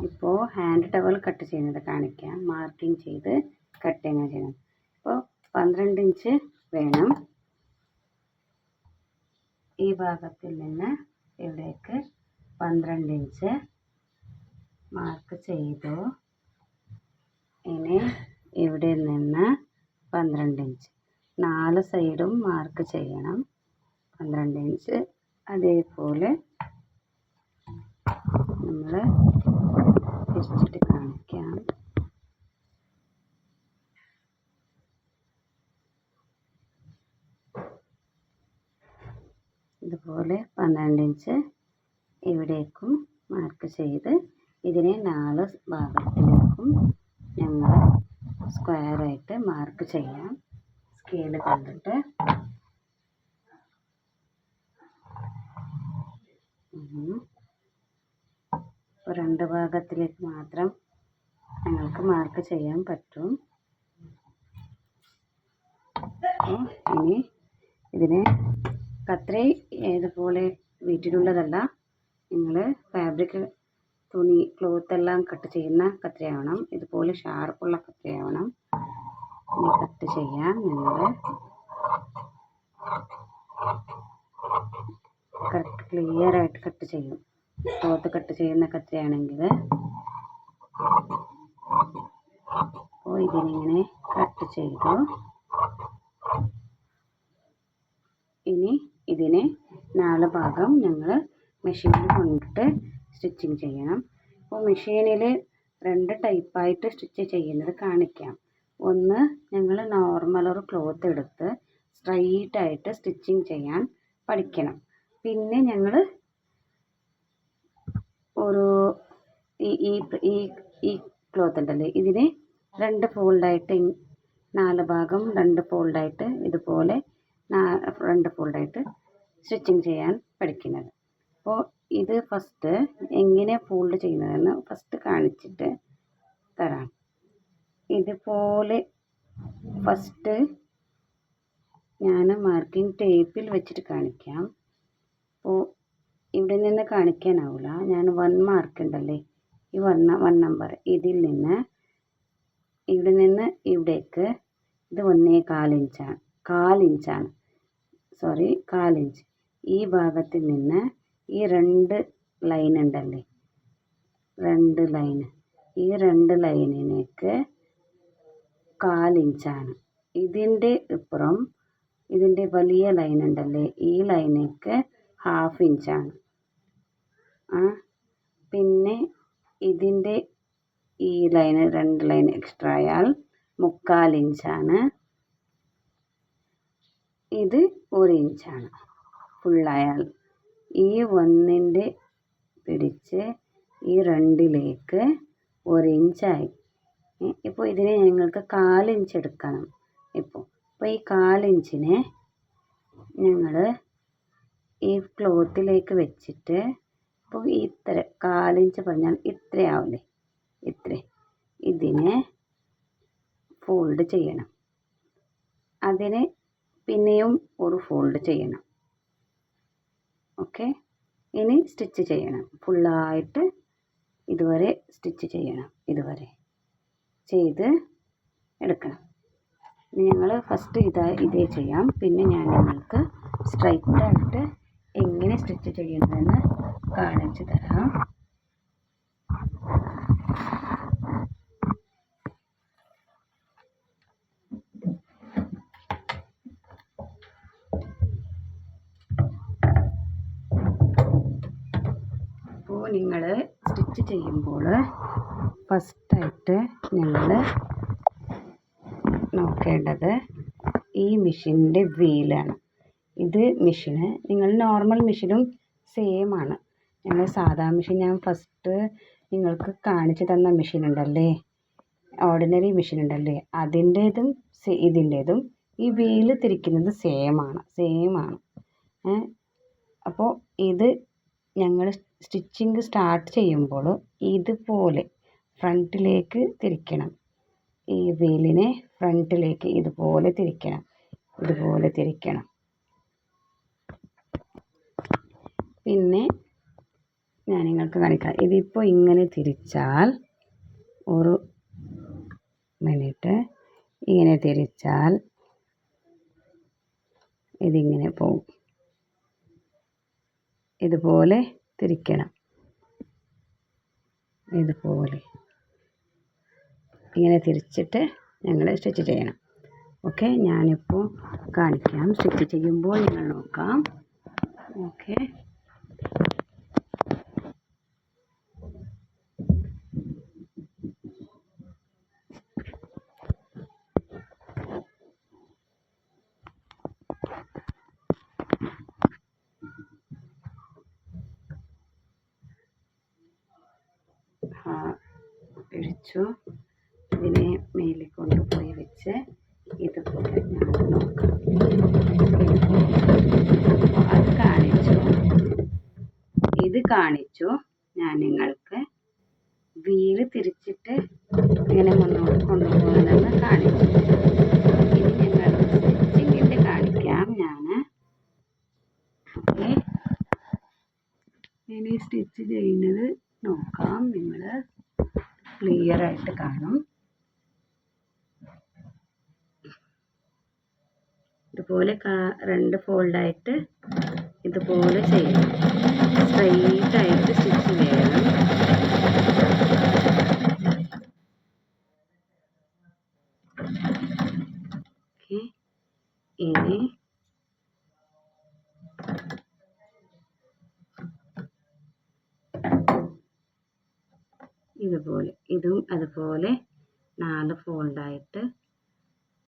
ഇപ്പോൾ hand towel cut ചെയ്യുന്നത് കാണിക്കാം. മാർക്കിങ് ചെയ്ത് കട്ട് എങ്ങനെ ചെയ്യണം. ഇപ്പോൾ 12 ഇഞ്ച് വേണം. ഈ ഭാഗത്തിൽ നിന്ന് ഇവിടേക്ക് 12 ഇഞ്ച് മാർക്ക് ചെയ്തു. ഇനി ഇവിടെ നിന്ന് 12 ഇഞ്ച് 4 സൈഡും മാർക്ക് ചെയ്യണം. 12 ഇഞ്ച് അതേപോലെ നമ്മൾ തിരിച്ചിട്ട് കാണിക്കാം. ഇതുപോലെ 12 ഇഞ്ച് ഇവിടേക്കും മാർക്ക് ചെയ്ത് ഇതിനെ 4 ഭാഗത്തിലേക്കും ഞങ്ങൾ സ്ക്വയറായിട്ട് മാർക്ക് ചെയ്യാം. സ്കെയിൽ കണ്ടിട്ട് രണ്ട് ഭാഗത്തിലേക്ക് മാത്രം ഞങ്ങൾക്ക് മാർക്ക് ചെയ്യാൻ പറ്റും. ഇനി ഇതിനെ കത്രി ഏതുപോലെ വീട്ടിലുള്ളതല്ല, നിങ്ങൾ ഫാബ്രിക് തുണി ക്ലോത്ത് എല്ലാം കട്ട് ചെയ്യുന്ന കത്രിയാവണം. ഇതുപോലെ ഷാർപ്പുള്ള കത്രിയാവണം. ഇനി കട്ട് ചെയ്യാൻ നിങ്ങൾ ക്ലിയർ ആയിട്ട് കട്ട് ചെയ്യും. ക്ലോത്ത് കട്ട് ചെയ്യുന്ന കത്രിയാണെങ്കിൽ അപ്പോൾ ഇതിനിങ്ങനെ കട്ട് ചെയ്തു. ഇനി ഇതിനെ 4 ഭാഗം ഞങ്ങൾ മെഷീനിൽ കൊണ്ടിട്ട് സ്റ്റിച്ചിങ് ചെയ്യണം. അപ്പോൾ മെഷീനിൽ 2 ടൈപ്പായിട്ട് സ്റ്റിച്ച് ചെയ്യുന്നത് കാണിക്കാം. ഒന്ന്, ഞങ്ങൾ നോർമൽ ഒരു ക്ലോത്ത് എടുത്ത് സ്ട്രൈറ്റായിട്ട് സ്റ്റിച്ചിങ് ചെയ്യാൻ പഠിക്കണം. പിന്നെ ഞങ്ങൾ ഒരു ഈ ക്ലോത്ത് ഉണ്ടല്ലേ, ഇതിനെ 2 ഫോൾഡായിട്ട് 4 ഭാഗം 2 ഫോൾഡായിട്ട് ഇതുപോലെ 2 ഫോൾഡായിട്ട് സ്റ്റിച്ചിങ് ചെയ്യാൻ പഠിക്കുന്നത്. അപ്പോൾ ഇത് ഫസ്റ്റ് എങ്ങനെ ഫോൾഡ് ചെയ്യുന്നതെന്ന് ഫസ്റ്റ് കാണിച്ചിട്ട് തരാം. ഇതുപോലെ ഫസ്റ്റ് ഞാൻ മാർക്കിംഗ് ടേപ്പിൽ വെച്ചിട്ട് കാണിക്കാം. അപ്പോൾ ഇവിടെ നിന്ന് കാണിക്കാനാവില്ല. ഞാൻ 1 മാർക്ക് ഉണ്ടല്ലേ, ഈ 1 നമ്പർ, ഇതിൽ നിന്ന് ഇവിടെ നിന്ന് ഇവിടേക്ക് ഇത് 1.25 ഇഞ്ചാണ്. 1/4 ഇഞ്ച്. ഈ ഭാഗത്തിൽ നിന്ന് ഈ 2 ലൈൻ ഉണ്ടല്ലേ, 2 ലൈൻ, ഈ 2 ലൈനിലേക്ക് 1/4 ഇഞ്ചാണ്. ഇതിൻ്റെ ഇപ്പുറം ഇതിൻ്റെ വലിയ ലൈൻ ഉണ്ടല്ലേ, ഈ ലൈനേക്ക് 1/2 ഇഞ്ചാണ്. പിന്നെ ഇതിൻ്റെ ഈ ലൈന് 2 ലൈൻ എക്സ്ട്രാ ആയാൽ 3/4 ഇഞ്ചാണ്. ഇത് 1 ഇഞ്ചാണ് ഫുള്ളായാൽ. ഈ 1ൻ്റെ പിടിച്ച് ഈ 2ലേക്ക് 1 ഇഞ്ചായി. ഇപ്പോൾ ഇതിനെ ഞങ്ങൾക്ക് 1/4 ഇഞ്ച് എടുക്കണം. ഇപ്പോൾ ഈ 1/4 ഇഞ്ചിനെ ഞങ്ങൾ ഈ ക്ലോത്തിലേക്ക് വെച്ചിട്ട്, ഇപ്പോൾ ഇത്ര 1/4 ഇഞ്ച് പറഞ്ഞാൽ ഇത്രയാവില്ലേ, ഇതിനെ ഫോൾഡ് ചെയ്യണം. അതിനെ പിന്നെയും ഒരു ഫോൾഡ് ചെയ്യണം. ഓക്കെ, ഇനി സ്റ്റിച്ച് ചെയ്യണം. ഫുള്ളായിട്ട് ഇതുവരെ സ്റ്റിച്ച് ചെയ്യണം. ഇതുവരെ ചെയ്ത് എടുക്കണം. ഞങ്ങൾ ഫസ്റ്റ് ഇതേ ചെയ്യാം. പിന്നെ ഞാൻ നിങ്ങൾക്ക് സ്ട്രൈറ്റായിട്ട് എങ്ങനെ സ്റ്റിച്ച് ചെയ്യുന്നതെന്ന് കാണിച്ചു തരാം. അപ്പോൾ നിങ്ങൾ സ്റ്റിച്ച് ചെയ്യുമ്പോൾ ഫസ്റ്റായിട്ട് നിങ്ങൾ നോക്കേണ്ടത് ഈ മെഷീൻ്റെ വീലാണ്. ഇത് മെഷീന് നിങ്ങൾ നോർമൽ മെഷീനും സെയിം ആണ്. ഞങ്ങൾ സാധാ മെഷീൻ ഞാൻ ഫസ്റ്റ് നിങ്ങൾക്ക് കാണിച്ചു തന്ന മെഷീൻ ഉണ്ടല്ലേ, ഓർഡിനറി മെഷീൻ ഉണ്ടല്ലേ, അതിൻ്റേതും ഇതിൻ്റേതും ഈ വീല് തിരിക്കുന്നത് സെയിം ആണ്. അപ്പോൾ ഇത് ഞങ്ങൾ സ്റ്റിച്ചിങ് സ്റ്റാർട്ട് ചെയ്യുമ്പോൾ ഇതുപോലെ ഫ്രണ്ടിലേക്ക് തിരിക്കണം. ഈ വീലിനെ ഫ്രണ്ടിലേക്ക് ഇതുപോലെ തിരിക്കണം. പിന്നെ ഞാൻ നിങ്ങൾക്ക് കാണിക്കാം. ഇതിപ്പോൾ ഇങ്ങനെ തിരിച്ചാൽ ഒരു മിനിറ്റ്, ഇങ്ങനെ തിരിച്ചാൽ ഇതിങ്ങനെ പോകും. ഇതുപോലെ തിരിക്കണം, ഇതുപോലെ ഇങ്ങനെ തിരിച്ചിട്ട് ഞങ്ങൾ സ്റ്റിച്ച് ചെയ്യണം. ഓക്കെ, ഞാനിപ്പോൾ കാണിക്കാം. സ്റ്റിച്ച് ചെയ്യുമ്പോൾ നിങ്ങൾ നോക്കാം. ഓക്കെ, പിടിച്ചു, ഇതിനെ മേലെ കൊണ്ടുപോയി വെച്ച് ഇതുപോലെ ഞാൻ നോക്കാം. അത് കാണിച്ചു, ഇത് കാണിച്ചു. ഞാൻ നിങ്ങൾക്ക് വീല് തിരിച്ചിട്ട് ഇങ്ങനെ മുന്നോട്ട് കൊണ്ടുപോകുന്നതെന്ന് കാണിച്ചു. ഇനി ഞങ്ങൾ സ്റ്റിച്ചിങ്ങിൻ്റെ കാണിക്കാം. ഞാൻ ഓക്കെ, ഇനി സ്റ്റിച്ച് ചെയ്യുന്നത് നോക്കാം. നിങ്ങൾ ക്ലിയർ ആയിട്ട് കാണും. ഇതുപോലെ 2 ഫോൾഡായിട്ട് ഇതുപോലെ ചെയ്യണം. സ്ട്രെയിറ്റ് ആയിട്ട് സ്റ്റിച്ച് ചെയ്യണം. ഓക്കെ, ഇനി ഇതുപോലെ ഇതും അതുപോലെ 4 ഫോൾഡായിട്ട്